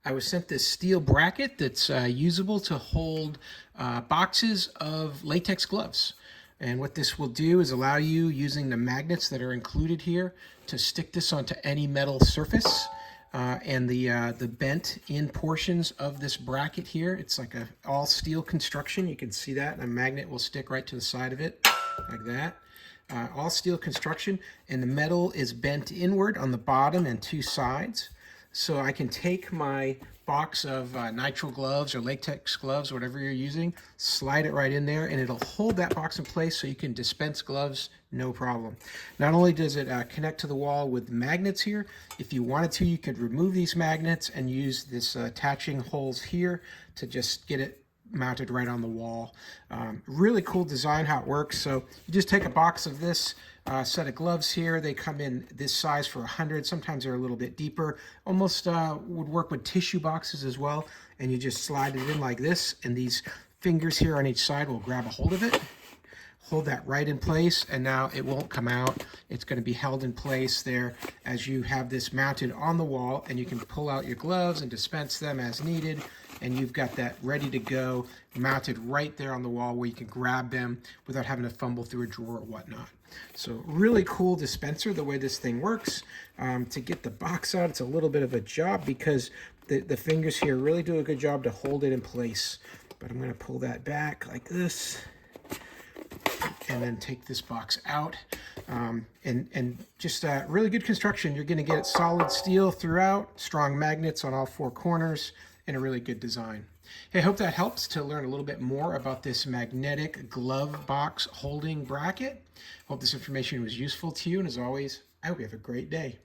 I was sent this steel bracket that's usable to hold boxes of latex gloves. And what this will do is allow you, using the magnets that are included here, to stick this onto any metal surface. And the bent in portions of this bracket here, it's like a all steel construction. You can see that, and a magnet will stick right to the side of it, like that. All steel construction, and the metal is bent inward on the bottom and two sides. So I can take my box of nitrile gloves or latex gloves, whatever you're using, slide it right in there, and it'll hold that box in place so you can dispense gloves no problem. Not only does it connect to the wall with magnets here, if you wanted to, you could remove these magnets and use this attaching holes here to just get it mounted right on the wall. Really cool design how it works. So you just take a box of this set of gloves here. They come in this size for 100. Sometimes they're a little bit deeper. Almost would work with tissue boxes as well. And you just slide it in like this, and these fingers here on each side will grab a hold of it. Hold that right in place, and now it won't come out. It's going to be held in place there as you have this mounted on the wall, and you can pull out your gloves and dispense them as needed, and you've got that ready to go, mounted right there on the wall where you can grab them without having to fumble through a drawer or whatnot. So really cool dispenser the way this thing works. To get the box out, it's a little bit of a job because the fingers here really do a good job to hold it in place. But I'm going to pull that back like this, and then take this box out, and just really good construction. You're going to get solid steel throughout, strong magnets on all four corners, and a really good design. Hey, I hope that helps to learn a little bit more about this magnetic glove box holding bracket. Hope this information was useful to you, and as always, I hope you have a great day.